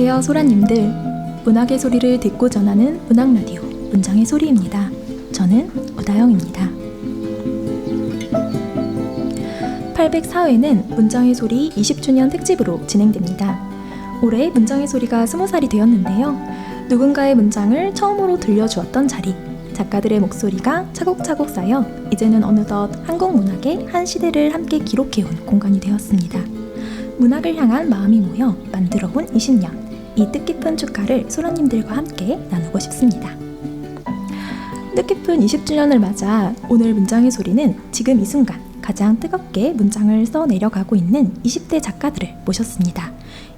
안녕하세요, 소라님들. 문학의 소리를 듣고 전하는 문학라디오 문장의 소리입니다. 저는 우다영입니다. 804회는 문장의 소리 20주년 특집으로 진행됩니다. 올해 문장의 소리가 20살이 되었는데요. 누군가의 문장을 처음으로 들려주었던 자리, 작가들의 목소리가 차곡차곡 쌓여 이제는 어느덧 한국 문학의 한 시대를 함께 기록해온 공간이 되었습니다. 문학을 향한 마음이 모여 만들어온 20년, 이 뜻깊은 축하를 소라님들과 함께 나누고 싶습니다. 뜻깊은 20주년을 맞아 오늘 문장의 소리는 지금 이 순간 가장 뜨겁게 문장을 써내려가고 있는 20대 작가들을 모셨습니다.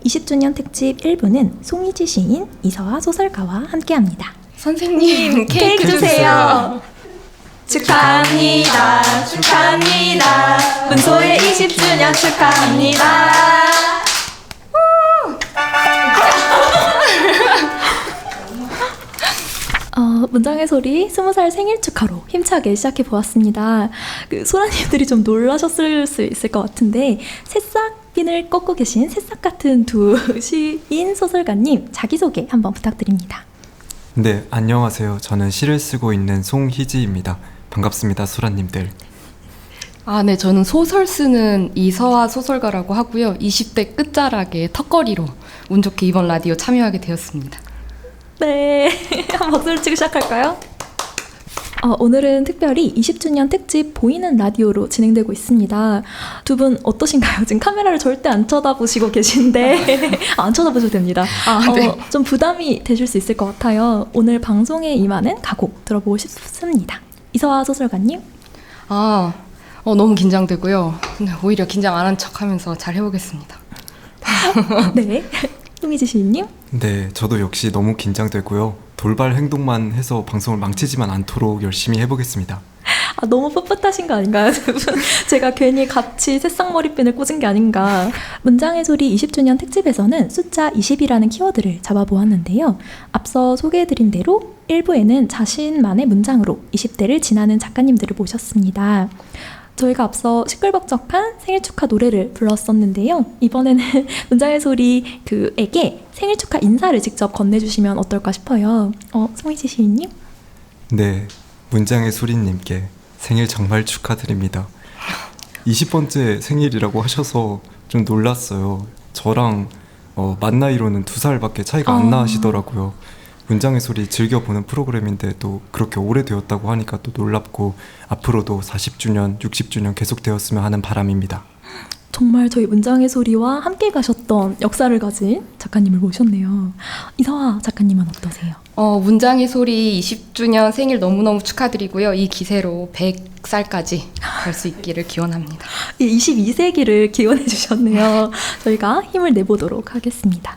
20주년 특집 1부는 송희지 시인, 이서아 소설가와 함께합니다. 선생님, 케이크 주세요. 축하합니다. 축하합니다. 문소의 20주년 축하합니다. 문장의 소리 20살 생일 축하로 힘차게 시작해보았습니다. 소라님들이 좀 놀라셨을 수 있을 것 같은데 새싹핀을 꺾고 계신 새싹 같은 두 시인 소설가님 자기소개 한번 부탁드립니다. 네, 안녕하세요. 저는 시를 쓰고 있는 송희지입니다. 반갑습니다, 소라님들. 네, 저는 소설 쓰는 이서아 소설가라고 하고요. 20대 끝자락의 턱걸이로 운 좋게 이번 라디오 참여하게 되었습니다. 네, 한 박수를 치고 시작할까요? 오늘은 특별히 20주년 특집 보이는 라디오로 진행되고 있습니다. 두 분 어떠신가요? 지금 카메라를 절대 안 쳐다보시고 계신데 안 쳐다보셔도 됩니다. 네. 좀 부담이 되실 수 있을 것 같아요. 오늘 방송에 임하는 각오 들어보고 싶습니다. 이서아 소설가님. 너무 긴장되고요. 근데 오히려 긴장 안 한 척하면서 잘 해보겠습니다. 네, 송희지 시인님. 네, 저도 역시 너무 긴장되고요. 돌발 행동만 해서 방송을 망치지만 않도록 열심히 해보겠습니다. 너무 풋풋하신 거 아닌가요? 제가 괜히 같이 새싹머리핀을 꽂은 게 아닌가. 문장의 소리 20주년 특집에서는 숫자 20이라는 키워드를 잡아보았는데요. 앞서 소개해드린 대로 1부에는 자신만의 문장으로 20대를 지나는 작가님들을 모셨습니다. 저희가 앞서 시끌벅적한 생일 축하 노래를 불렀었는데요. 이번에는 문장의 소리 그에게 생일 축하 인사를 직접 건네주시면 어떨까 싶어요. 송희지 시인님? 네, 문장의 소리님께 생일 정말 축하드립니다. 20번째 생일이라고 하셔서 좀 놀랐어요. 저랑 만 나이로는 2살밖에 차이가 안 나시더라고요. 문장의 소리 즐겨보는 프로그램인데 또 그렇게 오래되었다고 하니까 또 놀랍고 앞으로도 40주년, 60주년 계속되었으면 하는 바람입니다. 정말 저희 문장의 소리와 함께 가셨던 역사를 가진 작가님을 모셨네요. 이서아 작가님은 어떠세요? 문장의 소리 20주년 생일 너무너무 축하드리고요. 이 기세로 100살까지 갈 수 있기를 기원합니다. 22세기를 기원해 주셨네요. 저희가 힘을 내보도록 하겠습니다.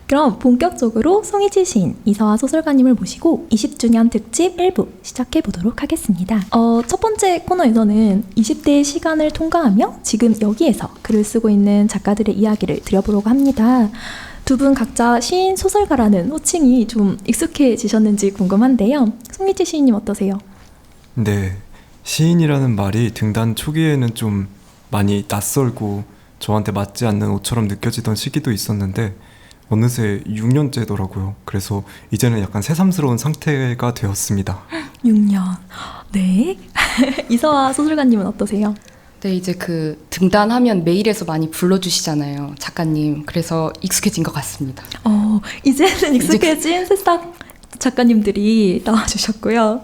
그럼 본격적으로 송희지 시인, 이서아 소설가님을 모시고 20주년 특집 1부 시작해보도록 하겠습니다. 첫 번째 코너에서는 20대의 시간을 통과하며 지금 여기에서 글을 쓰고 있는 작가들의 이야기를 드려보려고 합니다. 두 분 각자 시인, 소설가라는 호칭이 좀 익숙해지셨는지 궁금한데요. 송희지 시인님 어떠세요? 네, 시인이라는 말이 등단 초기에는 좀 많이 낯설고 저한테 맞지 않는 옷처럼 느껴지던 시기도 있었는데 어느새 6년째더라고요. 그래서 이제는 약간 새삼스러운 상태가 되었습니다. 6년. 네. 이서아 소설가님은 어떠세요? 네, 이제 등단하면 메일에서 많이 불러주시잖아요, 작가님. 그래서 익숙해진 것 같습니다. 이제는 익숙해진 새싹 작가님들이 나와주셨고요.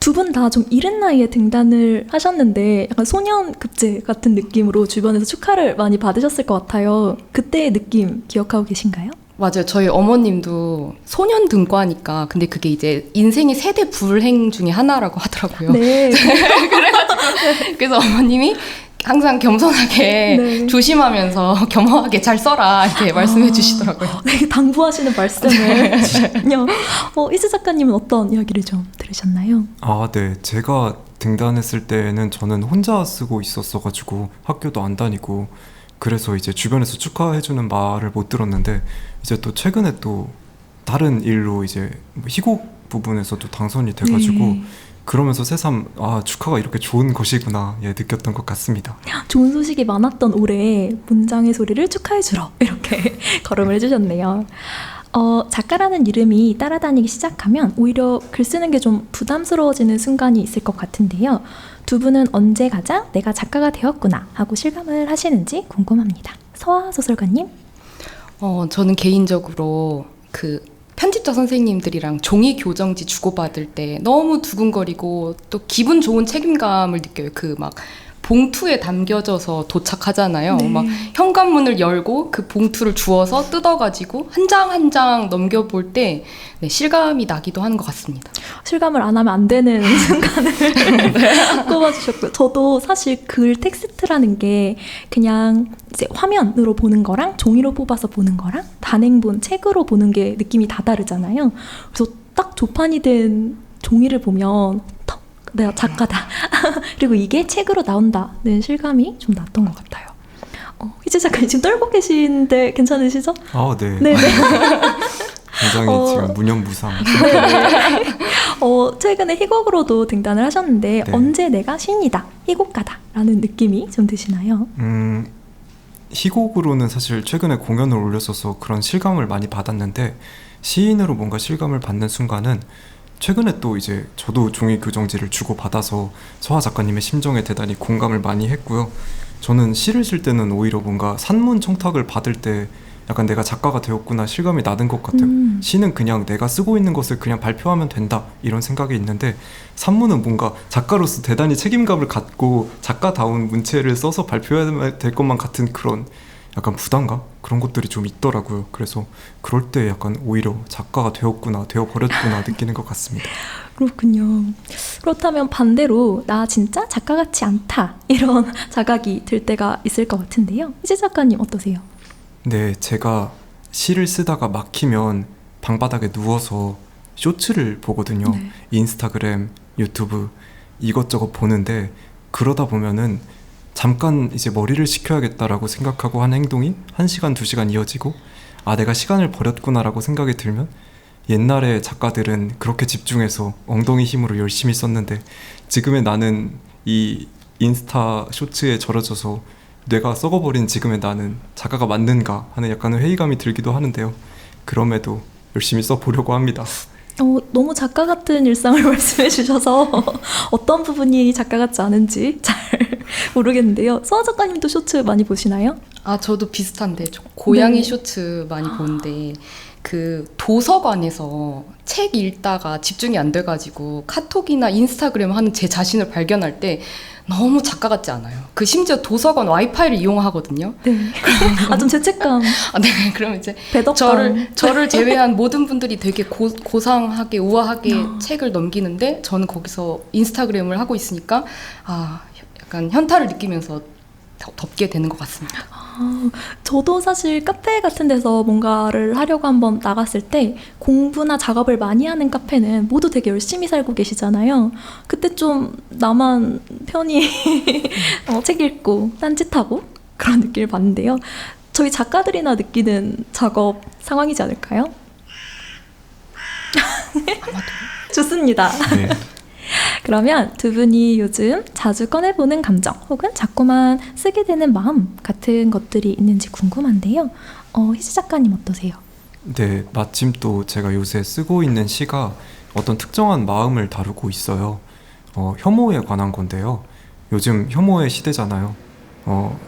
두 분 다 좀 이른 나이에 등단을 하셨는데 약간 소년급제 같은 느낌으로 주변에서 축하를 많이 받으셨을 것 같아요. 그때의 느낌 기억하고 계신가요? 맞아요. 저희 어머님도 소년 등과니까 근데 그게 이제 인생의 세대 불행 중에 하나라고 하더라고요. 네. 그래서 어머님이 항상 겸손하게 네. 조심하면서 겸허하게 잘 써라 이렇게 말씀해 주시더라고요. 네, 당부하시는 말씀을 주셨군요. 이수 작가님은 어떤 이야기를 좀 들으셨나요? 네. 제가 등단했을 때는 저는 혼자 쓰고 있었어가지고 학교도 안 다니고 그래서 이제 주변에서 축하해주는 말을 못 들었는데 이제 또 최근에 또 다른 일로 이제 희곡 부분에서도 당선이 돼가지고 그러면서 새삼 축하가 이렇게 좋은 것이구나 느꼈던 것 같습니다. 좋은 소식이 많았던 올해 문장의 소리를 축하해주러 이렇게 걸음을 해주셨네요. 작가라는 이름이 따라다니기 시작하면 오히려 글 쓰는 게 좀 부담스러워지는 순간이 있을 것 같은데요. 두 분은 언제 가장 내가 작가가 되었구나 하고 실감을 하시는지 궁금합니다. 서아 소설가님? 저는 개인적으로 편집자 선생님들이랑 종이 교정지 주고받을 때 너무 두근거리고 또 기분 좋은 책임감을 느껴요. 막 봉투에 담겨져서 도착하잖아요. 네. 막 현관문을 열고 그 봉투를 주워서 뜯어가지고 한 장 한 장 넘겨볼 때 실감이 나기도 하는 것 같습니다. 실감을 안 하면 안 되는 순간을 꼽아주셨고요. 저도 사실 글 텍스트라는 게 그냥 이제 화면으로 보는 거랑 종이로 뽑아서 보는 거랑 단행본 책으로 보는 게 느낌이 다 다르잖아요. 그래서 딱 조판이 된 종이를 보면 턱 내가 작가다. 그리고 이게 책으로 나온다는 실감이 좀 났던 것 같아요. 희재 작가님 지금 떨고 계신데 괜찮으시죠? 네. 네네. 굉장히 지금 무념무상. 최근에 희곡으로도 등단을 하셨는데 네. 언제 내가 시인이다, 희곡가다라는 느낌이 좀 드시나요? 희곡으로는 사실 최근에 공연을 올렸어서 그런 실감을 많이 받았는데 시인으로 뭔가 실감을 받는 순간은 최근에 또 이제 저도 종이 교정지를 주고받아서 서하 작가님의 심정에 대단히 공감을 많이 했고요. 저는 시를 쓸 때는 오히려 뭔가 산문 청탁을 받을 때 약간 내가 작가가 되었구나 실감이 나는 것 같아요. 시는 그냥 내가 쓰고 있는 것을 그냥 발표하면 된다 이런 생각이 있는데 산문은 뭔가 작가로서 대단히 책임감을 갖고 작가다운 문체를 써서 발표해야 될 것만 같은 그런 약간 부담감? 그런 것들이 좀 있더라고요. 그래서 그럴 때 약간 오히려 작가가 되었구나, 되어버렸구나 느끼는 것 같습니다. 그렇군요. 그렇다면 반대로 나 진짜 작가 같지 않다 이런 자각이 들 때가 있을 것 같은데요. 희재 작가님 어떠세요? 네, 제가 시를 쓰다가 막히면 방바닥에 누워서 쇼츠를 보거든요. 네. 인스타그램, 유튜브 이것저것 보는데 그러다 보면은 잠깐 이제 머리를 식혀야겠다라고 생각하고 한 행동이 1시간, 2시간 이어지고 내가 시간을 버렸구나라고 생각이 들면 옛날에 작가들은 그렇게 집중해서 엉덩이 힘으로 열심히 썼는데 지금의 나는 이 인스타 쇼츠에 절어져서 뇌가 썩어버린 지금의 나는 작가가 맞는가 하는 약간의 회의감이 들기도 하는데요. 그럼에도 열심히 써보려고 합니다. 너무 작가 같은 일상을 말씀해 주셔서 어떤 부분이 작가 같지 않은지 잘 모르겠는데요. 서아 작가님도 쇼츠 많이 보시나요? 저도 비슷한데 고양이 네. 쇼츠 많이 보는데 도서관에서 책 읽다가 집중이 안 돼가지고 카톡이나 인스타그램 하는 제 자신을 발견할 때 너무 작가 같지 않아요. 심지어 도서관 와이파이를 이용하거든요. 네. 좀 죄책감, 네, 그럼 이제 배덕감. 저를 제외한 모든 분들이 되게 고상하게 우아하게 책을 넘기는데 저는 거기서 인스타그램을 하고 있으니까 약간 현타를 느끼면서 덮게 되는 것 같습니다. 저도 사실 카페 같은 데서 뭔가를 하려고 한번 나갔을 때 공부나 작업을 많이 하는 카페는 모두 되게 열심히 살고 계시잖아요. 그때 좀 나만 편히 책 읽고 딴짓하고 그런 느낌을 받는데요. 저희 작가들이나 느끼는 작업 상황이지 않을까요? 좋습니다. 네. 그러면 두 분이 요즘 자주 꺼내보는 감정 혹은 자꾸만 쓰게 되는 마음 같은 것들이 있는지 궁금한데요. 희재 작가님 어떠세요? 네, 마침 또 제가 요새 쓰고 있는 시가 어떤 특정한 마음을 다루고 있어요. 혐오에 관한 건데요. 요즘 혐오의 시대잖아요.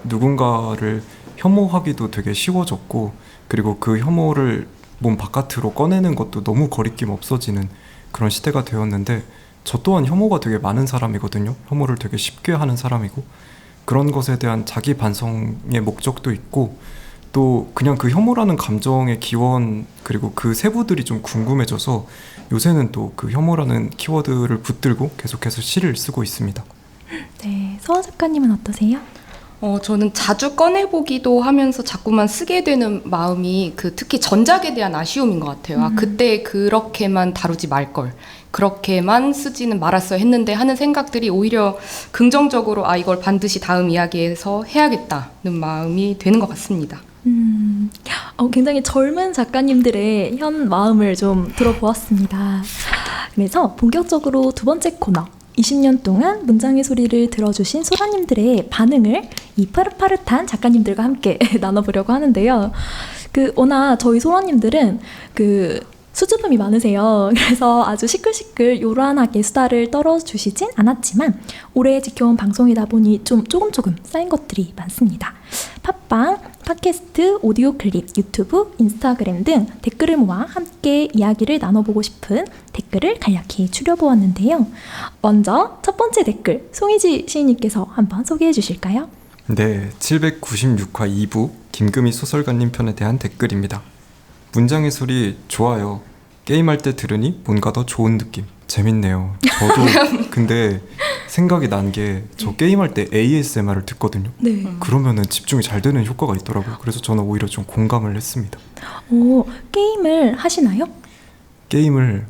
누군가를 혐오하기도 되게 쉬워졌고 그리고 그 혐오를 몸 바깥으로 꺼내는 것도 너무 거리낌 없어지는 그런 시대가 되었는데 저 또한 혐오가 되게 많은 사람이거든요. 혐오를 되게 쉽게 하는 사람이고 그런 것에 대한 자기 반성의 목적도 있고 또 그냥 그 혐오라는 감정의 기원 그리고 그 세부들이 좀 궁금해져서 요새는 또 그 혐오라는 키워드를 붙들고 계속해서 시를 쓰고 있습니다. 네, 서아 작가님은 어떠세요? 저는 자주 꺼내보기도 하면서 자꾸만 쓰게 되는 마음이 특히 전작에 대한 아쉬움인 것 같아요. 그때 그렇게만 다루지 말걸. 그렇게만 쓰지는 말았어야 했는데 하는 생각들이 오히려 긍정적으로 이걸 반드시 다음 이야기에서 해야겠다는 마음이 되는 것 같습니다. 굉장히 젊은 작가님들의 현 마음을 좀 들어보았습니다. 그래서 본격적으로 두 번째 코너 20년 동안 문장의 소리를 들어주신 소라님들의 반응을 이 파릇파릇한 작가님들과 함께 나눠보려고 하는데요. 워낙 저희 소라님들은 수줍음이 많으세요. 그래서 아주 시끌시끌 요란하게 수다를 떨어주시진 않았지만 오래 지켜온 방송이다 보니 좀 조금 쌓인 것들이 많습니다. 팟빵, 팟캐스트, 오디오 클립, 유튜브, 인스타그램 등 댓글을 모아 함께 이야기를 나눠보고 싶은 댓글을 간략히 추려보았는데요. 먼저 첫 번째 댓글, 송희지 시인님께서 한번 소개해 주실까요? 네, 796화 2부 김금희 소설가님 편에 대한 댓글입니다. 문장의 소리 좋아요. 게임할 때 들으니 뭔가 더 좋은 느낌. 재밌네요. 저도 근데 생각이 난 게 저 게임할 때 ASMR을 듣거든요. 네. 그러면은 집중이 잘 되는 효과가 있더라고요. 그래서 저는 오히려 좀 공감을 했습니다. 게임을 하시나요?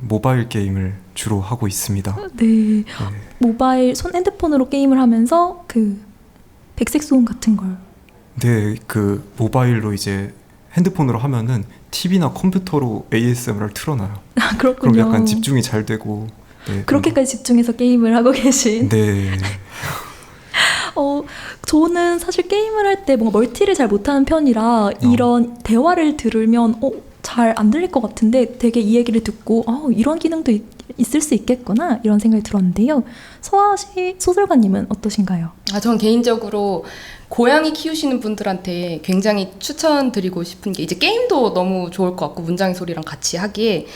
모바일 게임을 주로 하고 있습니다. 네. 모바일 핸드폰으로 게임을 하면서 백색 소음 같은 걸. 네, 모바일로 이제 핸드폰으로 하면은 TV나 컴퓨터로 ASMR을 틀어놔요. 아, 그렇군요. 그럼 약간 집중이 잘 되고. 네, 그렇게까지 집중해서 게임을 하고 계신. 네. 저는 사실 게임을 할 때 뭔가 멀티를 잘 못하는 편이라 이런 대화를 들으면 잘 안 들릴 것 같은데 되게 이 얘기를 듣고 이런 기능도 있을 수 있겠구나 이런 생각이 들었는데요. 서아시 소설가님은 어떠신가요? 저는 개인적으로 고양이 키우시는 분들한테 굉장히 추천드리고 싶은 게 이제 게임도 너무 좋을 것 같고 문장의 소리랑 같이 하기에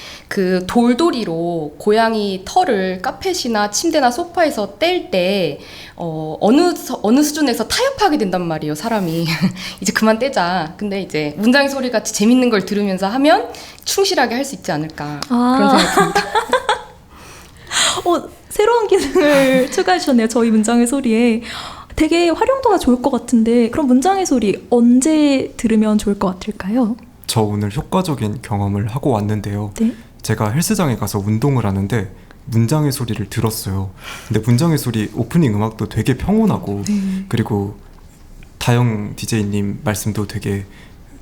돌돌이로 고양이 털을 카펫이나 침대나 소파에서 뗄 때 어느 수준에서 타협하게 된단 말이에요, 사람이. 이제 그만 떼자. 근데 이제 문장의 소리 같이 재밌는 걸 들으면서 하면 충실하게 할 수 있지 않을까 그런 생각이 듭니다. 새로운 기능을 추가해 주셨네요. 저희 문장의 소리에. 되게 활용도가 좋을 것 같은데 그럼 문장의 소리 언제 들으면 좋을 것 같을까요? 저 오늘 효과적인 경험을 하고 왔는데요. 네? 제가 헬스장에 가서 운동을 하는데 문장의 소리를 들었어요. 근데 문장의 소리 오프닝 음악도 되게 평온하고 그리고 다영 DJ님 말씀도 되게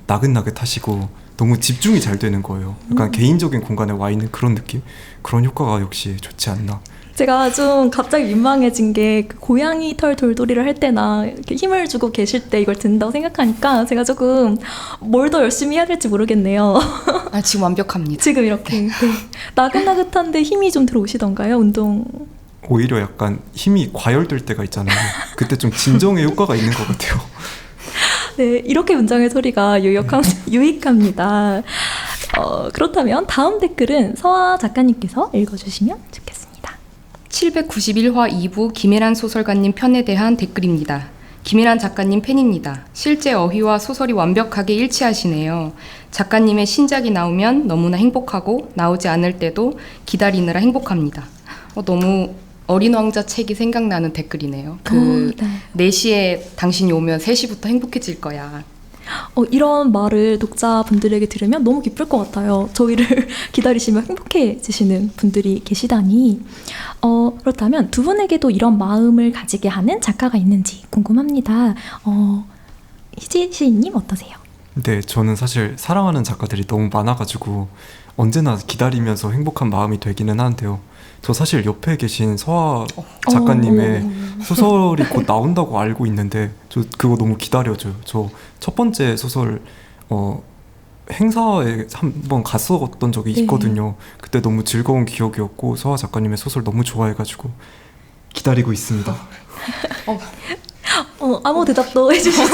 나긋나긋하시고 너무 집중이 잘 되는 거예요. 약간 개인적인 공간에 와 있는 그런 느낌? 그런 효과가 역시 좋지 않나. 제가 좀 갑자기 민망해진 게 고양이 털 돌돌이를 할 때나 이렇게 힘을 주고 계실 때 이걸 듣는다고 생각하니까 제가 조금 뭘 더 열심히 해야 될지 모르겠네요. 지금 완벽합니다. 지금 이렇게 나긋나긋한데 힘이 좀 들어오시던가요? 운동. 오히려 약간 힘이 과열될 때가 있잖아요. 그때 좀 진정의 효과가 있는 것 같아요. 네, 이렇게 문장의 소리가 유익합니다. 그렇다면 다음 댓글은 서아 작가님께서 읽어주시면 좋겠습니다. 791화 2부 김혜란 소설가님 편에 대한 댓글입니다. 김혜란 작가님 팬입니다. 실제 어휘와 소설이 완벽하게 일치하시네요. 작가님의 신작이 나오면 너무나 행복하고 나오지 않을 때도 기다리느라 행복합니다. 너무 어린 왕자 책이 생각나는 댓글이네요. 4시에 당신이 오면 3시부터 행복해질 거야. 이런 말을 독자분들에게 들으면 너무 기쁠 것 같아요. 저희를 기다리시면 행복해지시는 분들이 계시다니. 그렇다면 두 분에게도 이런 마음을 가지게 하는 작가가 있는지 궁금합니다. 희지 시인님 어떠세요? 네, 저는 사실 사랑하는 작가들이 너무 많아가지고 언제나 기다리면서 행복한 마음이 되기는 하는데요. 저 사실 옆에 계신 서아 작가님의 소설이 곧 나온다고 알고 있는데 저 그거 너무 기다려져요. 저 첫 번째 소설 행사에 한번 갔었던 적이 있거든요. 그때 너무 즐거운 기억이었고 서아 작가님의 소설 너무 좋아해가지고 기다리고 있습니다. 아무 대답도 해주시지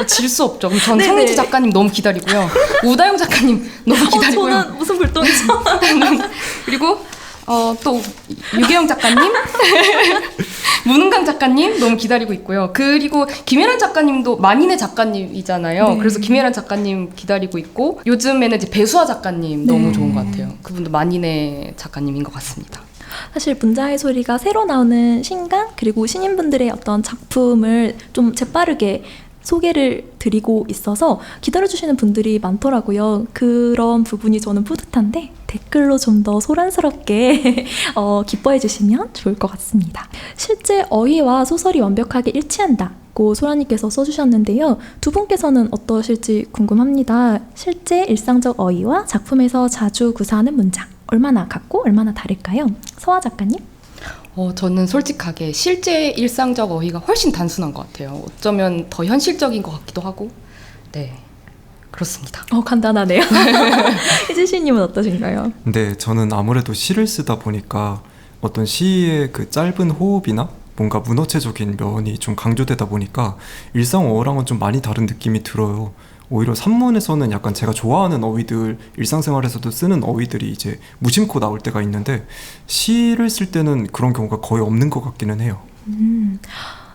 질 수 없죠. 그럼 전 성희지 작가님 너무 기다리고요. 우다영 작가님 너무 기다리고요. 저는 무슨 불똥이죠? 그리고 또 유계영 작가님, 문은강 작가님 너무 기다리고 있고요. 그리고 김혜란 작가님도 만인의 작가님이잖아요. 네. 그래서 김혜란 작가님 기다리고 있고 요즘에는 이제 배수아 작가님 너무 좋은 것 같아요. 그분도 만인의 작가님인 것 같습니다. 사실 문장의 소리가 새로 나오는 신간 그리고 신인분들의 어떤 작품을 좀 재빠르게 소개를 드리고 있어서 기다려주시는 분들이 많더라고요. 그런 부분이 저는 뿌듯한데 댓글로 좀 더 소란스럽게 기뻐해 주시면 좋을 것 같습니다. 실제 어휘와 소설이 완벽하게 일치한다고 소라님께서 써주셨는데요. 두 분께서는 어떠실지 궁금합니다. 실제 일상적 어휘와 작품에서 자주 구사하는 문장 얼마나 같고 얼마나 다를까요? 서아 작가님? 저는 솔직하게 실제 일상적 어휘가 훨씬 단순한 것 같아요. 어쩌면 더 현실적인 것 같기도 하고. 네, 그렇습니다. 간단하네요. 희지씨님은 어떠신가요? 근데 저는 아무래도 시를 쓰다 보니까 어떤 시의 그 짧은 호흡이나 뭔가 문어체적인 면이 좀 강조되다 보니까 일상어랑은 좀 많이 다른 느낌이 들어요. 오히려 산문에서는 약간 제가 좋아하는 어휘들, 일상생활에서도 쓰는 어휘들이 이제 무심코 나올 때가 있는데 시를 쓸 때는 그런 경우가 거의 없는 것 같기는 해요.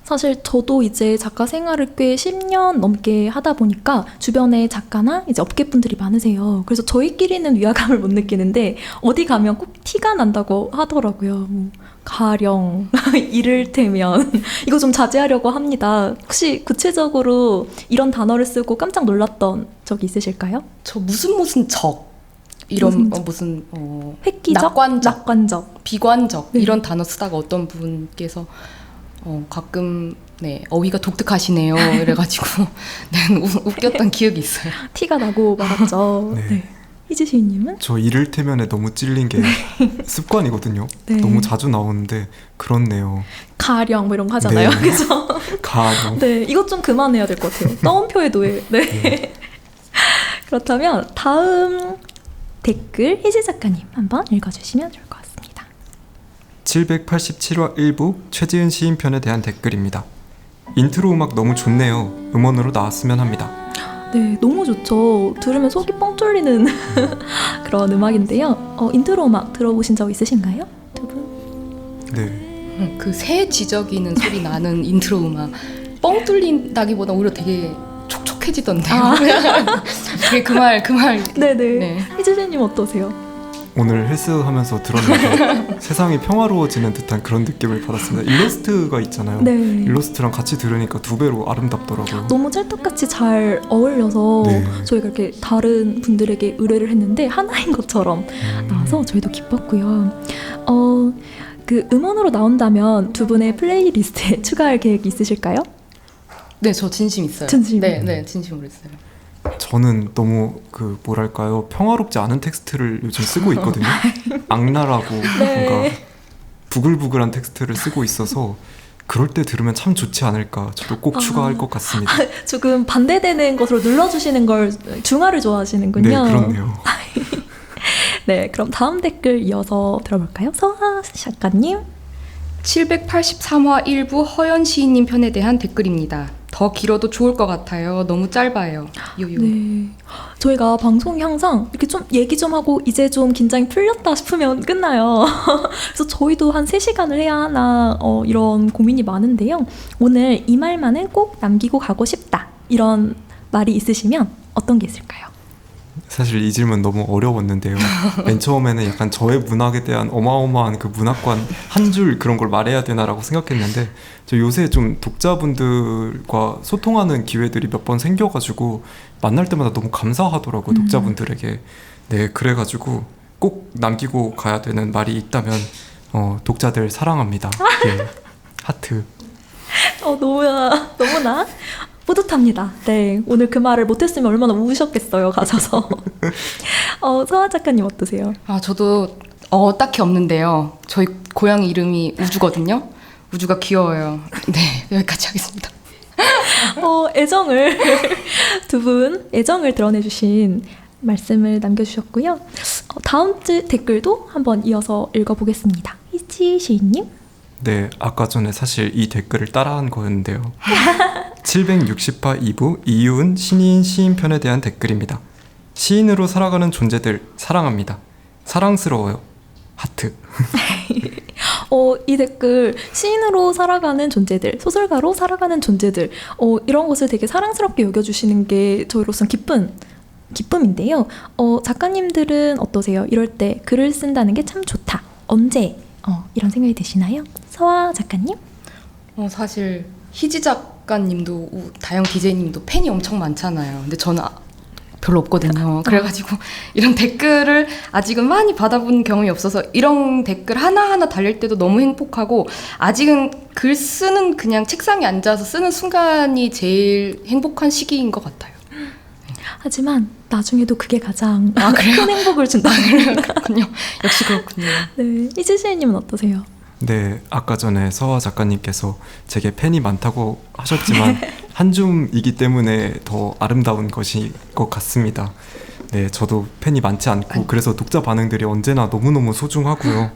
사실 저도 이제 작가 생활을 꽤 10년 넘게 하다 보니까 주변에 작가나 이제 업계분들이 많으세요. 그래서 저희끼리는 위화감을 못 느끼는데 어디 가면 꼭 티가 난다고 하더라고요. 뭐 가령, 이를테면 이거 좀 자제하려고 합니다. 혹시 구체적으로 이런 단어를 쓰고 깜짝 놀랐던 적이 있으실까요? 저 무슨 적 이런 무슨 획기적, 낙관적, 비관적 네. 이런 단어 쓰다가 어떤 분께서 가끔 네, 어휘가 독특하시네요. 이래가지고 네, 웃겼던 기억이 있어요. 티가 나고 말았죠. 네. 네. 희지시인님은? 저 이를테면에 너무 찔린 게 습관이거든요. 네. 너무 자주 나오는데 그렇네요. 가령 뭐 이런 거 하잖아요. 네. 그죠? 가령. 네, 이것 좀 그만해야 될 것 같아요. 따옴표의 노예. 네. 그렇다면 다음 댓글 희지 작가님 한번 읽어주시면 좋을 것 같습니다. 787화 1부 최지은 시인편에 대한 댓글입니다. 인트로 음악 너무 좋네요. 음원으로 나왔으면 합니다. 네, 너무 좋죠. 들으면 속이 뻥 뚫리는 그런 음악인데요. 인트로 음악 들어보신 적 있으신가요? 두 분? 네. 그 새 지저귀는 소리 나는 인트로 음악 뻥 뚫린다기보다 오히려 되게 촉촉해지던데요. 되게 그 말 네네. 네. 희지님 어떠세요? 오늘 헬스하면서 들었는데 세상이 평화로워지는 듯한 그런 느낌을 받았습니다. 일러스트가 있잖아요. 네. 일러스트랑 같이 들으니까 두 배로 아름답더라고요. 너무 찰떡같이 잘 어울려서 네. 저희가 이렇게 다른 분들에게 의뢰를 했는데 하나인 것처럼 나와서 저희도 기뻤고요. 그 음원으로 나온다면 두 분의 플레이리스트에 추가할 계획이 있으실까요? 네, 저 진심 있어요. 진심? 네, 진심으로 있어요. 저는 너무 그 뭐랄까요, 평화롭지 않은 텍스트를 요즘 쓰고 있거든요. 악랄하고 네. 뭔가 부글부글한 텍스트를 쓰고 있어서 그럴 때 들으면 참 좋지 않을까. 저도 꼭 추가할 것 같습니다. 조금 반대되는 것으로 눌러주시는 걸 중화를 좋아하시는군요. 네, 그렇네요. 네, 그럼 다음 댓글 이어서 들어볼까요? 서하 작가님. 783화 1부 허연 시인님 편에 대한 댓글입니다. 더 길어도 좋을 것 같아요. 너무 짧아요. 유유. 네, 저희가 방송이 항상 이렇게 좀 얘기 좀 하고 이제 좀 긴장이 풀렸다 싶으면 끝나요. 그래서 저희도 한 3시간을 해야 하나 이런 고민이 많은데요. 오늘 이 말만은 꼭 남기고 가고 싶다. 이런 말이 있으시면 어떤 게 있을까요? 사실 이 질문 너무 어려웠는데요. 맨 처음에는 약간 저의 문학에 대한 어마어마한 그 문학관 한 줄 그런 걸 말해야 되나라고 생각했는데 저 요새 좀 독자분들과 소통하는 기회들이 몇 번 생겨가지고 만날 때마다 너무 감사하더라고요. 독자분들에게. 네, 그래가지고 꼭 남기고 가야 되는 말이 있다면 독자들 사랑합니다. 예, 하트. 너무나 뿌듯합니다. 네, 오늘 그 말을 못했으면 얼마나 우셨겠어요, 가셔서. 서하 작가님 어떠세요? 저도 딱히 없는데요. 저희 고양이 이름이 우주거든요. 우주가 귀여워요. 네, 여기까지 하겠습니다. 애정을 두 분 애정을 드러내주신 말씀을 남겨주셨고요. 다음 주 댓글도 한번 이어서 읽어보겠습니다. 희지 시인님. 네, 아까 전에 사실 이 댓글을 따라한 거였는데요. 760화 2부 이유은 신인 시인편에 대한 댓글입니다. 시인으로 살아가는 존재들 사랑합니다. 사랑스러워요. 하트. 이 댓글 시인으로 살아가는 존재들, 소설가로 살아가는 존재들 이런 것을 되게 사랑스럽게 여겨주시는 게 저희로서는 기쁨인데요. 작가님들은 어떠세요? 이럴 때 글을 쓴다는 게 참 좋다. 언제 이런 생각이 드시나요? 서하 작가님? 사실 희지 작가님도 다영 DJ님도 팬이 엄청 많잖아요. 근데 저는 별로 없거든요. 그래가지고 이런 댓글을 아직은 많이 받아본 경험이 없어서 이런 댓글 하나하나 달릴 때도 너무 행복하고 아직은 글 쓰는 그냥 책상에 앉아서 쓰는 순간이 제일 행복한 시기인 것 같아요. 하지만 나중에도 그게 가장 그래요? 큰 행복을 준다. 그렇군요. 역시 그렇군요. 네, 이지시님은 어떠세요? 네, 아까 전에 서화 작가님께서 제게 팬이 많다고 하셨지만 한 줌이기 때문에 더 아름다운 것일 것 같습니다. 네, 저도 팬이 많지 않고 그래서 독자 반응들이 언제나 너무너무 소중하고요.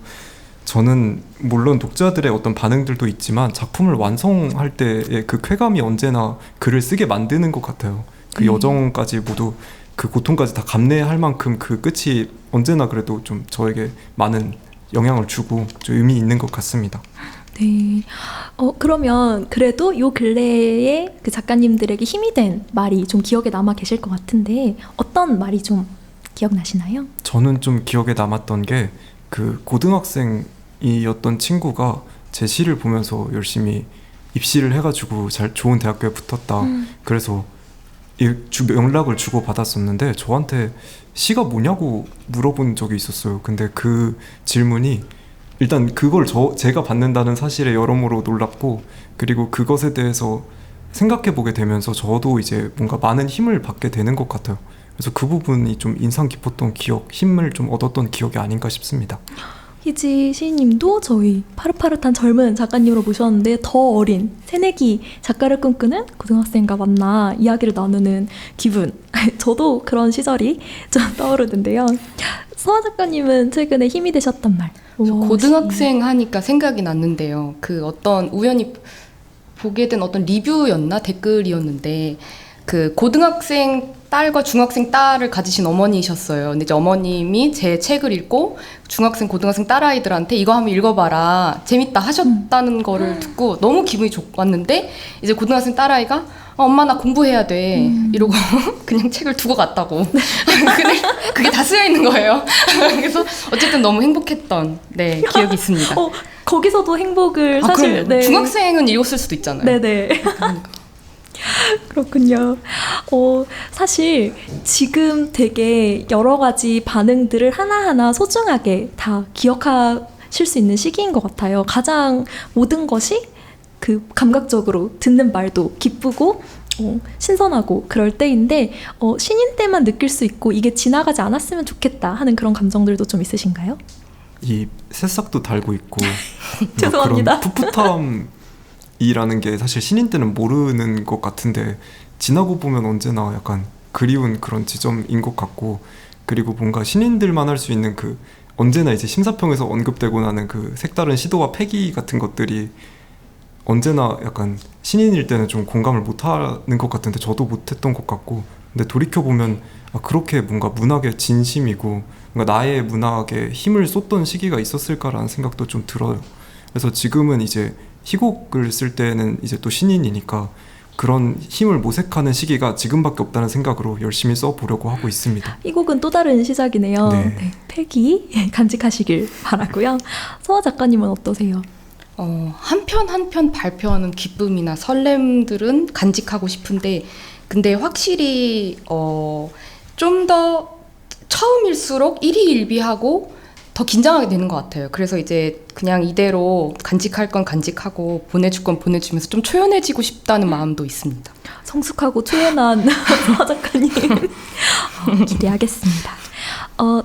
저는 물론 독자들의 어떤 반응들도 있지만 작품을 완성할 때의 그 쾌감이 언제나 글을 쓰게 만드는 것 같아요. 그 여정까지 모두 그 고통까지 다 감내할 만큼 그 끝이 언제나 그래도 좀 저에게 많은 영향을 주고 좀 의미 있는 것 같습니다. 네. 그러면 그래도 요 근래에 그 작가님들에게 힘이 된 말이 좀 기억에 남아 계실 것 같은데 어떤 말이 좀 기억나시나요? 저는 좀 기억에 남았던 게 그 고등학생이었던 친구가 제 시를 보면서 열심히 입시를 해가지고 잘 좋은 대학교에 붙었다. 그래서 연락을 주고 받았었는데 저한테 시가 뭐냐고 물어본 적이 있었어요. 근데 그 질문이 일단 그걸 제가 받는다는 사실에 여러모로 놀랍고 그리고 그것에 대해서 생각해 보게 되면서 저도 이제 뭔가 많은 힘을 받게 되는 것 같아요. 그래서 그 부분이 좀 인상 깊었던 기억, 힘을 좀 얻었던 기억이 아닌가 싶습니다. 희지 시인님도 저희 파릇파릇한 젊은 작가님으로 모셨는데 더 어린 새내기 작가를 꿈꾸는 고등학생과 만나 이야기를 나누는 기분. 저도 그런 시절이 좀 떠오르는데요. 서화 작가님은 최근에 힘이 되셨던 말. 고등학생 하니까 생각이 났는데요. 그 어떤 우연히 보게 된 어떤 리뷰였나 댓글이었는데 그 고등학생 딸과 중학생 딸을 가지신 어머니셨어요. 근데 이제 어머님이 제 책을 읽고 중학생, 고등학생 딸아이들한테 이거 한번 읽어봐라. 재밌다 하셨다는 거를 듣고 너무 기분이 좋았는데 이제 고등학생 딸아이가 엄마 나 공부해야 돼 이러고 그냥 책을 두고 갔다고. 근데 그게 다 쓰여 있는 거예요. 그래서 어쨌든 너무 행복했던 기억이 있습니다. 거기서도 행복을 사실 그럼요. 중학생은 읽었을 수도 있잖아요. 네네. 그렇군요. 사실 지금 되게 여러 가지 반응들을 하나하나 소중하게 다 기억하실 수 있는 시기인 것 같아요. 가장 모든 것이 그 감각적으로 듣는 말도 기쁘고 신선하고 그럴 때인데 신인 때만 느낄 수 있고 이게 지나가지 않았으면 좋겠다 하는 그런 감정들도 좀 있으신가요? 이 새싹도 달고 있고 죄송합니다. 그런 풋풋함이라는 게 사실 신인 때는 모르는 것 같은데 지나고 보면 언제나 약간 그리운 그런 지점인 것 같고 그리고 뭔가 신인들만 할 수 있는 그 언제나 이제 심사평에서 언급되고 나는 그 색다른 시도와 패기 같은 것들이 언제나 약간 신인일 때는 좀 공감을 못하는 것 같은데 저도 못했던 것 같고 근데 돌이켜보면 그렇게 뭔가 문학에 진심이고 뭔가 나의 문학에 힘을 쏟던 시기가 있었을까라는 생각도 좀 들어요. 그래서 지금은 이제 희곡을 쓸 때는 이제 또 신인이니까 그런 힘을 모색하는 시기가 지금밖에 없다는 생각으로 열심히 써보려고 하고 있습니다. 이 곡은 또 다른 시작이네요. 네. 패기 간직하시길 바라고요. 서화 작가님은 어떠세요? 한 편 한 편 발표하는 기쁨이나 설렘들은 간직하고 싶은데 근데 확실히 좀 더 처음일수록 일희일비하고 더 긴장하게 되는 것 같아요. 그래서 이제 그냥 이대로 간직할 건 간직하고 보내줄 건 보내주면서 좀 초연해지고 싶다는 마음도 있습니다. 성숙하고 초연한 서화 작가님 기대하겠습니다.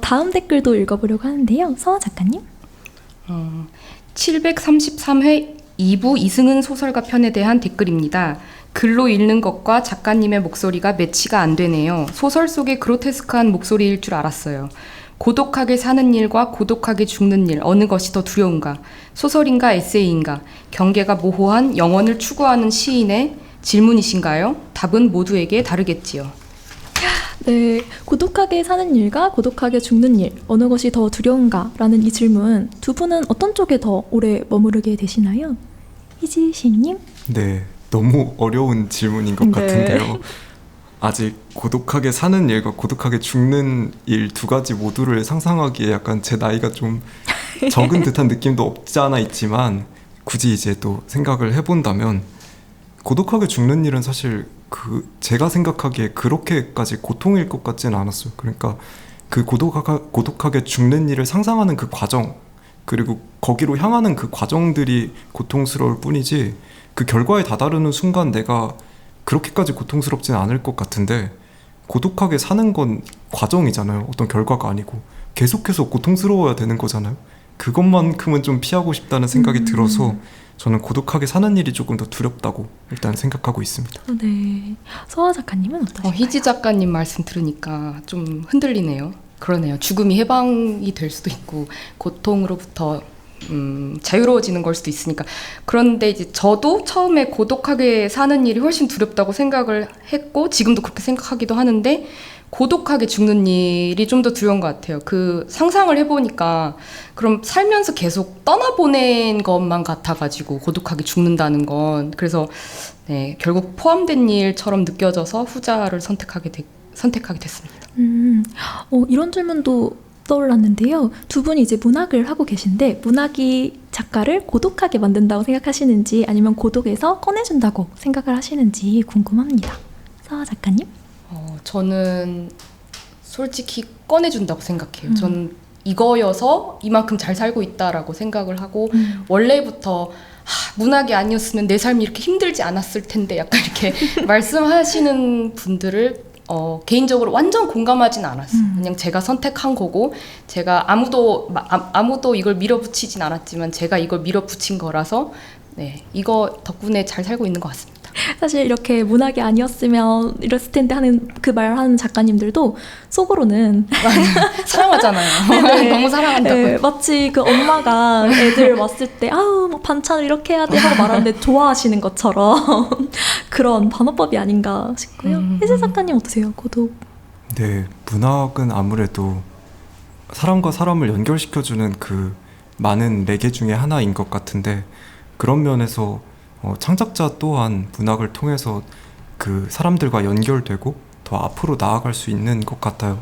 다음 댓글도 읽어보려고 하는데요. 서화 작가님. 733회 2부 이승은 소설가 편에 대한 댓글입니다. 글로 읽는 것과 작가님의 목소리가 매치가 안 되네요. 소설 속의 그로테스크한 목소리일 줄 알았어요. 고독하게 사는 일과 고독하게 죽는 일, 어느 것이 더 두려운가? 소설인가 에세이인가? 경계가 모호한 영혼을 추구하는 시인의 질문이신가요? 답은 모두에게 다르겠지요. 네, 고독하게 사는 일과 고독하게 죽는 일, 어느 것이 더 두려운가? 라는 이 질문, 두 분은 어떤 쪽에 더 오래 머무르게 되시나요? 희지 시인님? 네, 너무 어려운 질문인 것 같은데요. 아직 고독하게 사는 일과 고독하게 죽는 일 두 가지 모두를 상상하기에 약간 제 나이가 좀 적은 듯한 느낌도 없지 않아 있지만 굳이 이제 또 생각을 해본다면 고독하게 죽는 일은 사실 제가 생각하기에 그렇게까지 고통일 것 같지는 않았어요. 그러니까 그 고독하게 죽는 일을 상상하는 그 과정 그리고 거기로 향하는 그 과정들이 고통스러울 뿐이지 그 결과에 다다르는 순간 내가 그렇게까지 고통스럽지는 않을 것 같은데 고독하게 사는 건 과정이잖아요. 어떤 결과가 아니고 계속해서 고통스러워야 되는 거잖아요. 그것만큼은 좀 피하고 싶다는 생각이 들어서 저는 고독하게 사는 일이 조금 더 두렵다고 일단 생각하고 있습니다. 네. 서아 작가님은 어떠신가요? 희지 작가님 말씀 들으니까 좀 흔들리네요. 그러네요. 죽음이 해방이 될 수도 있고 고통으로부터 자유로워지는 걸 수도 있으니까. 그런데 이제 저도 처음에 고독하게 사는 일이 훨씬 두렵다고 생각을 했고 지금도 그렇게 생각하기도 하는데 고독하게 죽는 일이 좀 더 두려운 것 같아요. 그 상상을 해보니까 그럼 살면서 계속 떠나보낸 것만 같아가지고 고독하게 죽는다는 건 그래서 네, 결국 포함된 일처럼 느껴져서 후자를 선택하게 됐습니다. 이런 질문도 떠올랐는데요. 두 분이 이제 문학을 하고 계신데 문학이 작가를 고독하게 만든다고 생각하시는지 아니면 고독에서 꺼내준다고 생각을 하시는지 궁금합니다. 서아 작가님? 저는 솔직히 꺼내준다고 생각해요. 저는 이거여서 이만큼 잘 살고 있다라고 생각을 하고 원래부터 문학이 아니었으면 내 삶이 이렇게 힘들지 않았을 텐데 약간 이렇게 말씀하시는 분들을 개인적으로 완전 공감하진 않았어요. 그냥 제가 선택한 거고 제가 아무도 이걸 밀어붙이진 않았지만 제가 이걸 밀어붙인 거라서 네, 이거 덕분에 잘 살고 있는 것 같습니다. 사실 이렇게 문학이 아니었으면 이랬을 텐데 하는 그 말하는 작가님들도 속으로는 사랑하잖아요. 네. 너무 사랑한다고요. 네, 마치 그 엄마가 애들 왔을 때 아우 뭐 반찬을 이렇게 해야 돼 하고 말하는데 좋아하시는 것처럼 그런 반어법이 아닌가 싶고요. 희재 작가님 어떠세요? 고독? 네, 문학은 아무래도 사람과 사람을 연결시켜주는 그 많은 매개 중에 하나인 것 같은데 그런 면에서 창작자 또한 문학을 통해서 그 사람들과 연결되고 더 앞으로 나아갈 수 있는 것 같아요.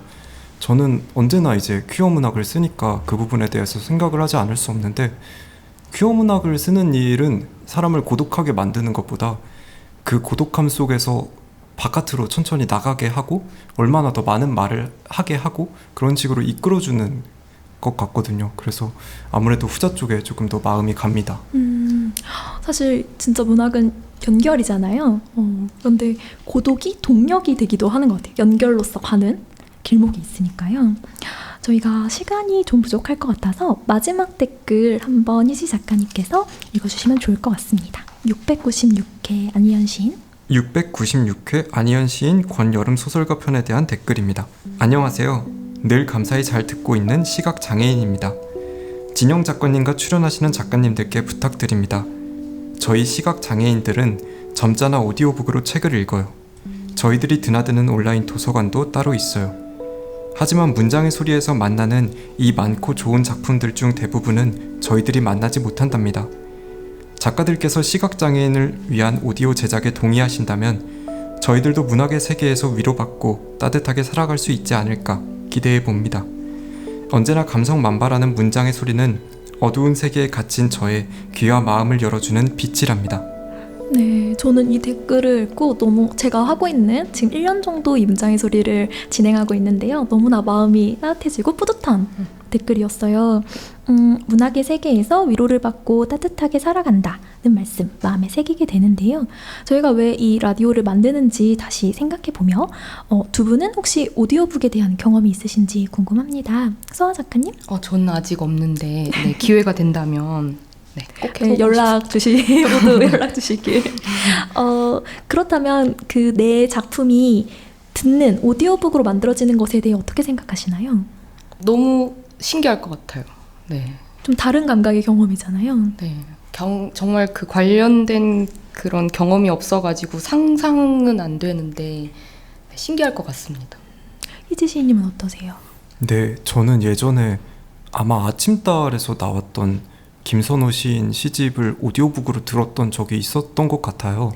저는 언제나 이제 퀴어 문학을 쓰니까 그 부분에 대해서 생각을 하지 않을 수 없는데 퀴어 문학을 쓰는 일은 사람을 고독하게 만드는 것보다 그 고독함 속에서 바깥으로 천천히 나가게 하고 얼마나 더 많은 말을 하게 하고 그런 식으로 이끌어주는 것 같거든요. 그래서 아무래도 후자 쪽에 조금 더 마음이 갑니다. 사실 진짜 문학은 연결이잖아요. 그런데 고독이 동력이 되기도 하는 것 같아요. 연결로서 가는 길목이 있으니까요. 저희가 시간이 좀 부족할 것 같아서 마지막 댓글 한번 희지 작가님께서 읽어주시면 좋을 것 같습니다. 696회 안희연 시인 696회 안희연 시인 권여름 소설가 편에 대한 댓글입니다. 안녕하세요. 늘 감사히 잘 듣고 있는 시각장애인입니다. 진영 작가님과 출연하시는 작가님들께 부탁드립니다. 저희 시각장애인들은 점자나 오디오북으로 책을 읽어요. 저희들이 드나드는 온라인 도서관도 따로 있어요. 하지만 문장의 소리에서 만나는 이 많고 좋은 작품들 중 대부분은 저희들이 만나지 못한답니다. 작가들께서 시각장애인을 위한 오디오 제작에 동의하신다면 저희들도 문학의 세계에서 위로받고 따뜻하게 살아갈 수 있지 않을까 기대해 봅니다. 언제나 감성 만발하는 문장의 소리는 어두운 세계에 갇힌 저의 귀와 마음을 열어주는 빛이랍니다. 네, 저는 이 댓글을 읽고 너무 제가 하고 있는 지금 1년 정도 이 문장의 소리를 진행하고 있는데요. 너무나 마음이 따뜻해지고 뿌듯한 댓글이었어요. 문학의 세계에서 위로를 받고 따뜻하게 살아간다는 말씀 마음에 새기게 되는데요. 저희가 왜 이 라디오를 만드는지 다시 생각해보며 두 분은 혹시 오디오북에 대한 경험이 있으신지 궁금합니다. 서아 작가님? 저는 아직 없는데 네, 기회가 된다면 네, 꼭 해보고 모두 연락 주시길. 그렇다면 그 내 작품이 듣는 오디오북으로 만들어지는 것에 대해 어떻게 생각하시나요? 너무 신기할 것 같아요. 네. 좀 다른 감각의 경험이잖아요. 네. 정말 그 관련된 그런 경험이 없어가지고 상상은 안 되는데 신기할 것 같습니다. 희지 시인님은 어떠세요? 네, 저는 예전에 아마 아침달에서 나왔던 김선호 시인 시집을 오디오북으로 들었던 적이 있었던 것 같아요.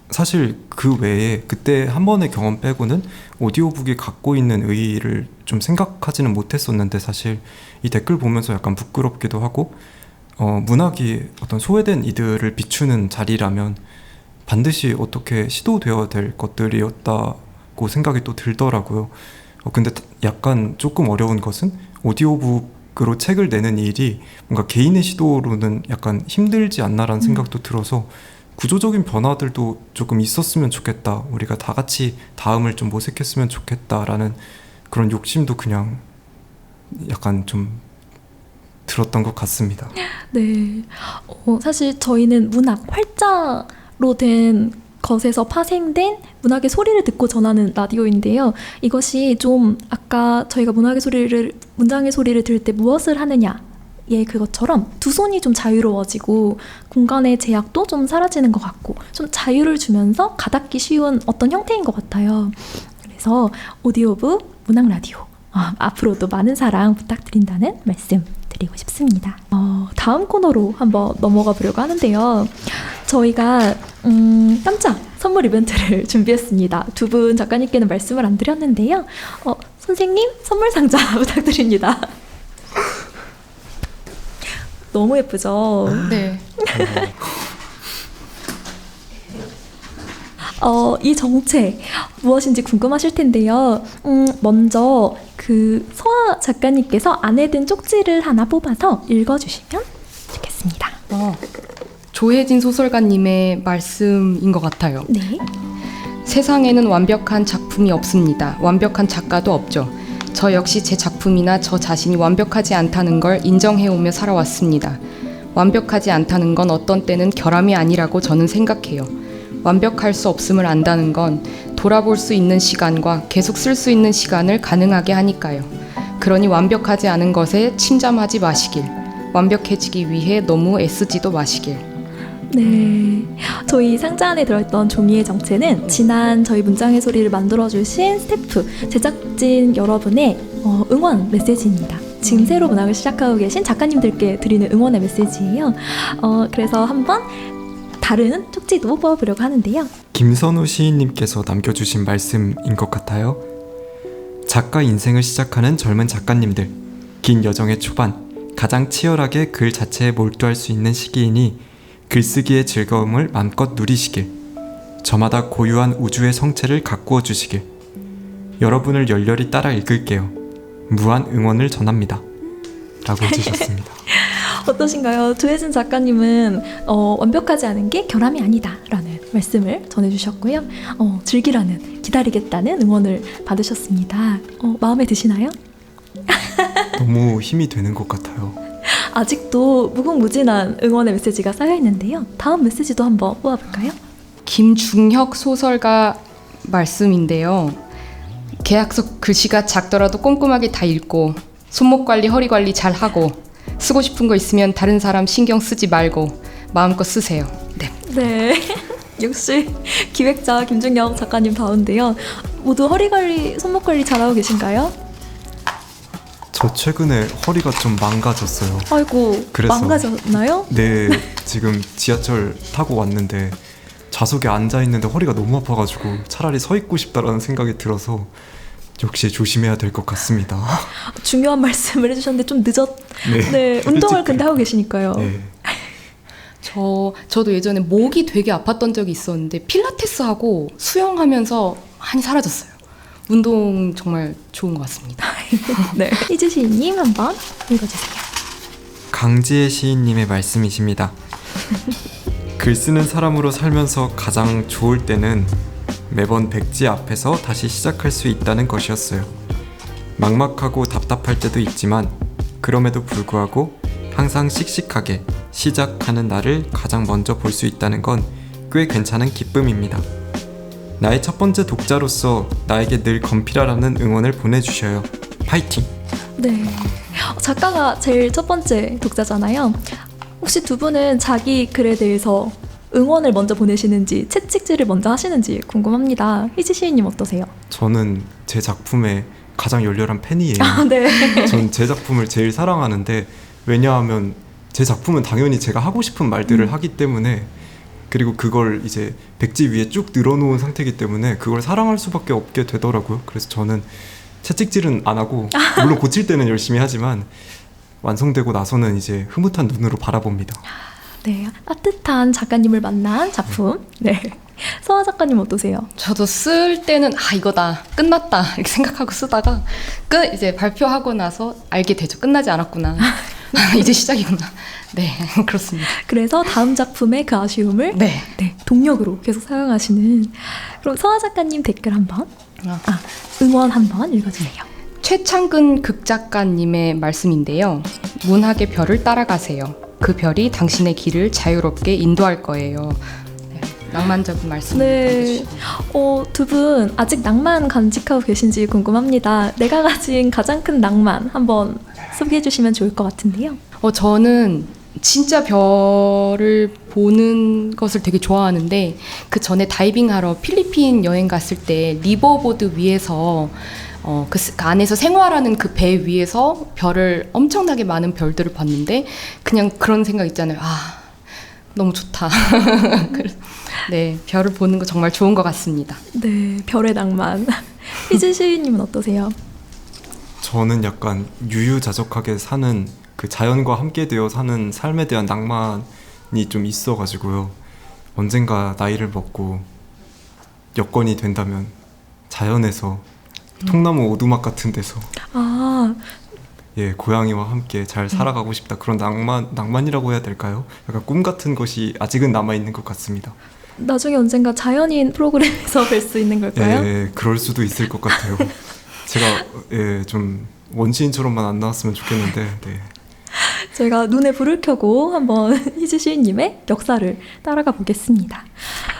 사실 그 외에 그때 한 번의 경험 빼고는 오디오북이 갖고 있는 의의를 좀 생각하지는 못했었는데 사실 이 댓글 보면서 약간 부끄럽기도 하고 문학이 어떤 소외된 이들을 비추는 자리라면 반드시 어떻게 시도되어야 될 것들이었다고 생각이 또 들더라고요. 근데 약간 조금 어려운 것은 오디오북으로 책을 내는 일이 뭔가 개인의 시도로는 약간 힘들지 않나라는 생각도 들어서 구조적인 변화들도 조금 있었으면 좋겠다. 우리가 다 같이 다음을 좀 모색했으면 좋겠다라는 그런 욕심도 그냥 약간 좀 들었던 것 같습니다. 네. 사실 저희는 문학, 활자로 된 것에서 파생된 문학의 소리를 듣고 전하는 라디오인데요. 이것이 좀 아까 저희가 문장의 소리를 들을 때 무엇을 하느냐 그것처럼 두 손이 좀 자유로워지고 공간의 제약도 좀 사라지는 것 같고 좀 자유를 주면서 가닿기 쉬운 어떤 형태인 것 같아요. 그래서 오디오북 문학 라디오 앞으로도 많은 사랑 부탁드린다는 말씀 드리고 싶습니다. 다음 코너로 한번 넘어가 보려고 하는데요. 저희가 깜짝 선물 이벤트를 준비했습니다. 두 분 작가님께는 말씀을 안 드렸는데요. 선생님 선물 상자 부탁드립니다. 너무 예쁘죠? 네. 이 정체 무엇인지 궁금하실 텐데요. 먼저 그 서아 작가님께서 안에 든 쪽지를 하나 뽑아서 읽어주시면 좋겠습니다. 조혜진 소설가님의 말씀인 것 같아요. 네. 세상에는 완벽한 작품이 없습니다. 완벽한 작가도 없죠. 저 역시 제 작품이나 저 자신이 완벽하지 않다는 걸 인정해오며 살아왔습니다. 완벽하지 않다는 건 어떤 때는 결함이 아니라고 저는 생각해요. 완벽할 수 없음을 안다는 건 돌아볼 수 있는 시간과 계속 쓸 수 있는 시간을 가능하게 하니까요. 그러니 완벽하지 않은 것에 침잠하지 마시길. 완벽해지기 위해 너무 애쓰지도 마시길. 네, 저희 상자 안에 들어있던 종이의 정체는 지난 저희 문장의 소리를 만들어주신 스태프, 제작진 여러분의 응원 메시지입니다. 지금 새로 문학을 시작하고 계신 작가님들께 드리는 응원의 메시지예요. 그래서 한번 다른 쪽지도 뽑아보려고 하는데요. 김선우 시인님께서 남겨주신 말씀인 것 같아요. 작가 인생을 시작하는 젊은 작가님들, 긴 여정의 초반, 가장 치열하게 글 자체에 몰두할 수 있는 시기이니 글쓰기의 즐거움을 맘껏 누리시길, 저마다 고유한 우주의 성체를 가꾸어 주시길, 여러분을 열렬히 따라 읽을게요. 무한 응원을 전합니다. 라고 해주셨습니다. 어떠신가요? 조혜진 작가님은 완벽하지 않은 게 결함이 아니다 라는 말씀을 전해주셨고요. 즐기라는, 기다리겠다는 응원을 받으셨습니다. 마음에 드시나요? 너무 힘이 되는 것 같아요. 아직도 무궁무진한 응원의 메시지가 쌓여있는데요. 다음 메시지도 한번 뽑아볼까요? 김중혁 소설가 말씀인데요. 계약서 글씨가 작더라도 꼼꼼하게 다 읽고 손목 관리, 허리 관리 잘 하고 쓰고 싶은 거 있으면 다른 사람 신경 쓰지 말고 마음껏 쓰세요. 네. 네. 역시 기획자 김중혁 작가님 다운데요. 모두 허리 관리, 손목 관리 잘하고 계신가요? 저 최근에 허리가 좀 망가졌어요. 아이고, 그래서 망가졌나요? 네, 지금 지하철 타고 왔는데 좌석에 앉아있는데 허리가 너무 아파가지고 차라리 서 있고 싶다라는 생각이 들어서 역시 조심해야 될 것 같습니다. 중요한 말씀을 해주셨는데 좀 네, 운동을 근데 하고 계시니까요. 네. 저도 예전에 목이 되게 아팠던 적이 있었는데 필라테스 하고 수영하면서 많이 사라졌어요. 운동 정말 좋은 것 같습니다. 네. 이주 시인님 한번 읽어주세요. 강지혜 시인님의 말씀이십니다. 글 쓰는 사람으로 살면서 가장 좋을 때는 매번 백지 앞에서 다시 시작할 수 있다는 것이었어요. 막막하고 답답할 때도 있지만 그럼에도 불구하고 항상 씩씩하게 시작하는 나를 가장 먼저 볼 수 있다는 건 꽤 괜찮은 기쁨입니다. 나의 첫 번째 독자로서 나에게 늘 건피라라는 응원을 보내주셔요. 파이팅! 네. 작가가 제일 첫 번째 독자잖아요. 혹시 두 분은 자기 글에 대해서 응원을 먼저 보내시는지 채찍질을 먼저 하시는지 궁금합니다. 희지 시인님 어떠세요? 저는 제 작품의 가장 열렬한 팬이에요. 네. 전 제 작품을 제일 사랑하는데 왜냐하면 제 작품은 당연히 제가 하고 싶은 말들을 하기 때문에 그리고 그걸 이제 백지 위에 쭉 늘어놓은 상태이기 때문에 그걸 사랑할 수밖에 없게 되더라고요. 그래서 저는 채찍질은 안 하고 물론 고칠 때는 열심히 하지만 완성되고 나서는 이제 흐뭇한 눈으로 바라봅니다. 네, 따뜻한 작가님을 만난 작품. 네. 서아 작가님 어떠세요? 저도 쓸 때는 이거다 끝났다 이렇게 생각하고 쓰다가 이제 발표하고 나서 알게 되죠. 끝나지 않았구나. 이제 시작이구나. 네, 그렇습니다. 그래서 다음 작품의 그 아쉬움을 네. 네, 동력으로 계속 사용하시는. 그럼 서아 작가님 댓글 한번, 응원 한번 읽어주세요. 최창근 극작가님의 말씀인데요. 문학의 별을 따라가세요. 그 별이 당신의 길을 자유롭게 인도할 거예요. 네, 낭만적인 말씀 네. 해주시고. 두 분 아직 낭만 간직하고 계신지 궁금합니다. 내가 가진 가장 큰 낭만 한번 소개해 주시면 좋을 것 같은데요. 저는 진짜 별을 보는 것을 되게 좋아하는데 그 전에 다이빙하러 필리핀 여행 갔을 때 리버보드 위에서 그 안에서 생활하는 그 배 위에서 별을 엄청나게 많은 별들을 봤는데 그냥 그런 생각 있잖아요. 너무 좋다. 그래서 네, 별을 보는 거 정말 좋은 것 같습니다. 네, 별의 낭만. 희진 시인님은 어떠세요? 저는 약간 유유자적하게 사는 그 자연과 함께 되어 사는 삶에 대한 낭만이 좀 있어가지고요. 언젠가 나이를 먹고 여건이 된다면 자연에서 통나무 오두막 같은 데서 고양이와 함께 잘 살아가고 싶다. 그런 낭만이라고 해야 될까요? 약간 꿈 같은 것이 아직은 남아있는 것 같습니다. 나중에 언젠가 자연인 프로그램에서 뵐 수 있는 걸까요? 예, 그럴 수도 있을 것 같아요. 제가 좀 원시인처럼만 안 나왔으면 좋겠는데. 네. 제가 눈에 불을 켜고 한번 희지 시인님의 역사를 따라가 보겠습니다.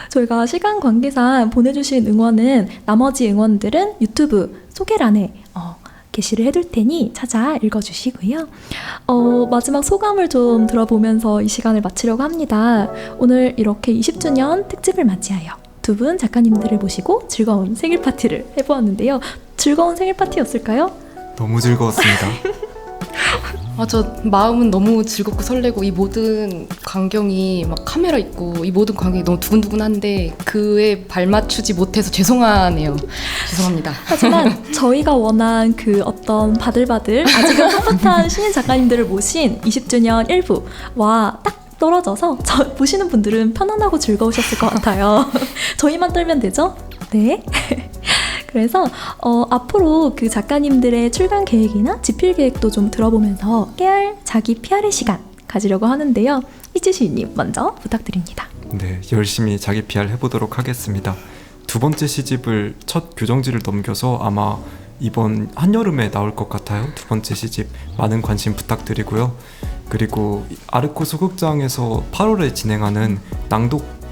저희가 시간 관계상 보내주신 응원은 나머지 응원들은 유튜브 소개란에 게시를 해둘 테니 찾아 읽어주시고요. 마지막 소감을 좀 들어보면서 이 시간을 마치려고 합니다. 오늘 이렇게 20주년 특집을 맞이하여 두 분 작가님들을 모시고 즐거운 생일 파티를 해보았는데요. 즐거운 생일 파티였을까요? 너무 즐거웠습니다. 저 마음은 너무 즐겁고 설레고 이 모든 광경이 막 카메라 있고 이 모든 광경이 너무 두근두근한데 그에 발맞추지 못해서 죄송하네요. 죄송합니다. 하지만 저희가 원한 그 어떤 바들바들 아직은 풋풋한 신인 작가님들을 모신 20주년 1부와 딱 떨어져서 보시는 분들은 편안하고 즐거우셨을 것 같아요. 저희만 떨면 되죠? 네. 그래서 앞으로 그 작가님들의 출간 계획이나 집필 계획도 좀 들어보면서 깨알 자기 PR의 시간 가지려고 하는데요. 희지 시인님 먼저 부탁드립니다. 네, 열심히 자기 PR 해보도록 하겠습니다. 두 번째 시집을 첫 교정지를 넘겨서 아마 이번 한여름에 나올 것 같아요. 두 번째 시집 많은 관심 부탁드리고요. 그리고 아르코 소극장에서 8월에 진행하는 낭독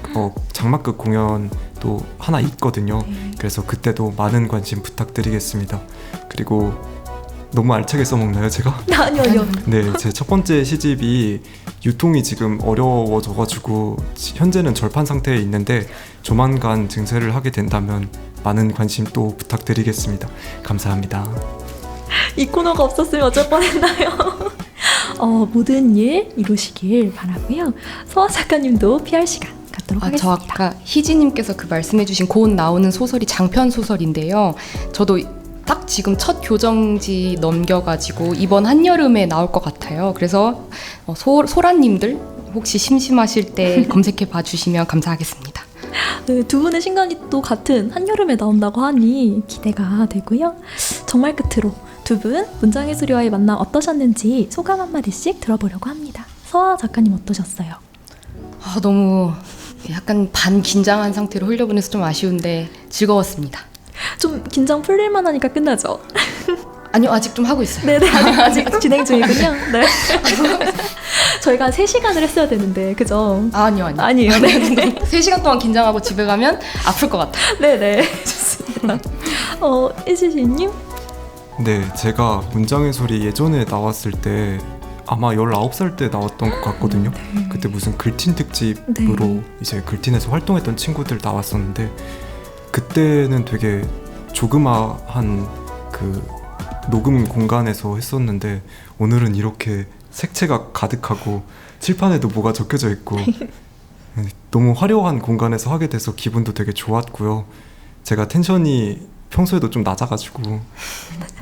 장막극 공연도 하나 있거든요. 그래서 그때도 많은 관심 부탁드리겠습니다. 그리고 너무 알차게 써먹나요, 제가? 아니요. 네, 제 첫 번째 시집이 유통이 지금 어려워져가지고 현재는 절판 상태에 있는데 조만간 증세를 하게 된다면 많은 관심 또 부탁드리겠습니다. 감사합니다. 이 코너가 없었으면 어쩔 뻔했나요? 모든 일 이루시길 바라고요. 서아 작가님도 PR 시간 갖도록 저 하겠습니다. 아까 희지님께서 그 말씀해주신 곧 나오는 소설이 장편 소설인데요. 저도 딱 지금 첫 교정지 넘겨가지고 이번 한여름에 나올 것 같아요. 그래서 소라님들 혹시 심심하실 때 검색해 봐주시면 감사하겠습니다. 네, 두 분의 신간이 또 같은 한여름에 나온다고 하니 기대가 되고요. 정말 끝으로 두 분 문장의 수리와의 만남 어떠셨는지 소감 한마디씩 들어보려고 합니다. 서아 작가님 어떠셨어요? 너무 약간 반 긴장한 상태로 흘려보내서 좀 아쉬운데 즐거웠습니다. 좀 긴장 풀릴만 하니까 끝나죠? 아니요, 아직 좀 하고 있어요. 네네, 아직 진행 중이군요. 네. 저희가 한 3시간을 했어야 되는데, 그죠? 아니요. 아니에요. 네. 3시간 동안 긴장하고 집에 가면 아플 것 같아요. 네네, 좋습니다. 이지시님? 네, 제가 문장의 소리 예전에 나왔을 때 아마 19살 때 나왔던 것 같거든요. 그때 무슨 글틴 특집으로 이제 글틴에서 활동했던 친구들 나왔었는데 그때는 되게 조그마한 그 녹음 공간에서 했었는데 오늘은 이렇게 색채가 가득하고 칠판에도 뭐가 적혀져 있고 너무 화려한 공간에서 하게 돼서 기분도 되게 좋았고요. 제가 텐션이 평소에도 좀 낮아가지고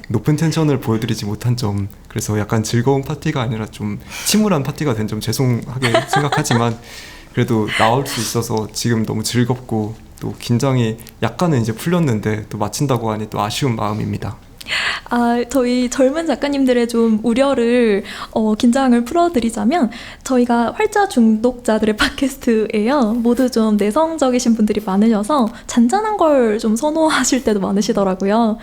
높은 텐션을 보여드리지 못한 점, 그래서 약간 즐거운 파티가 아니라 좀 침울한 파티가 된 점 죄송하게 생각하지만 그래도 나올 수 있어서 지금 너무 즐겁고 또 긴장이 약간은 이제 풀렸는데 또 마친다고 하니 또 아쉬운 마음입니다. 저희 젊은 작가님들의 좀 우려를, 긴장을 풀어드리자면, 저희가 활자 중독자들의 팟캐스트예요. 모두 좀 내성적이신 분들이 많으셔서 잔잔한 걸 좀 선호하실 때도 많으시더라고요.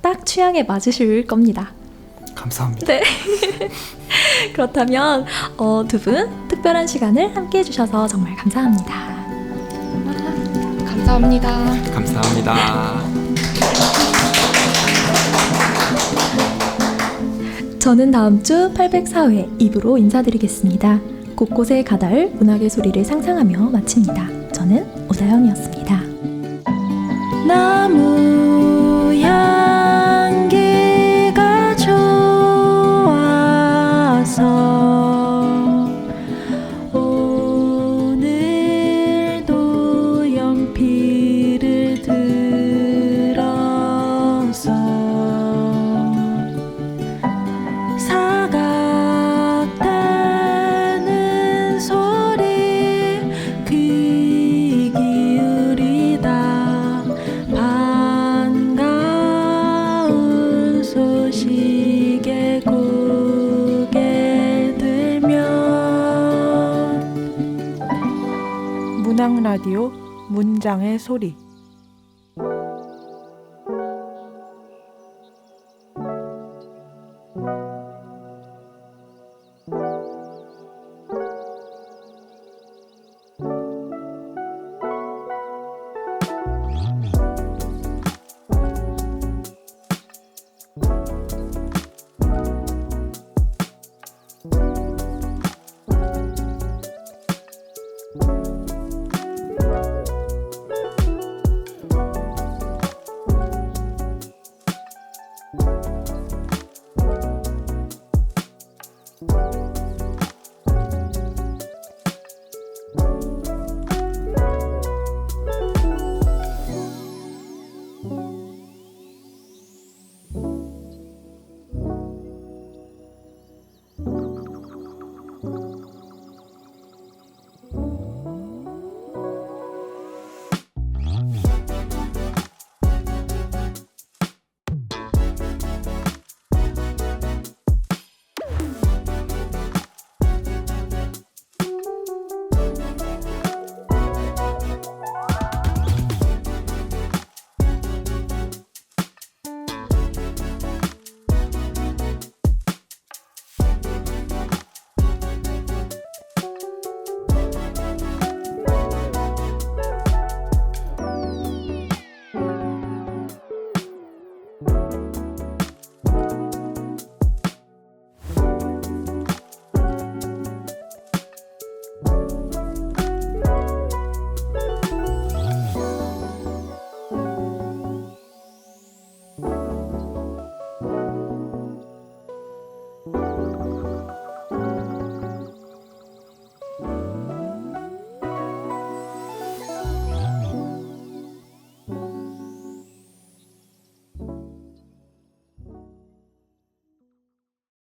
딱 취향에 맞으실 겁니다. 감사합니다. 네. 그렇다면 두 분 특별한 시간을 함께 해주셔서 정말 감사합니다. 감사합니다. 감사합니다. 저는 다음 주 804회 2부로 인사드리겠습니다. 곳곳에 가닿을 문학의 소리를 상상하며 마칩니다. 저는 오다영이었습니다. 나무 향기가 좋아서 오늘도 연필을 들어서 사각대는 소리 귀 기울이다 반가운 소식에 고개 들면 문학 라디오 문장의 소리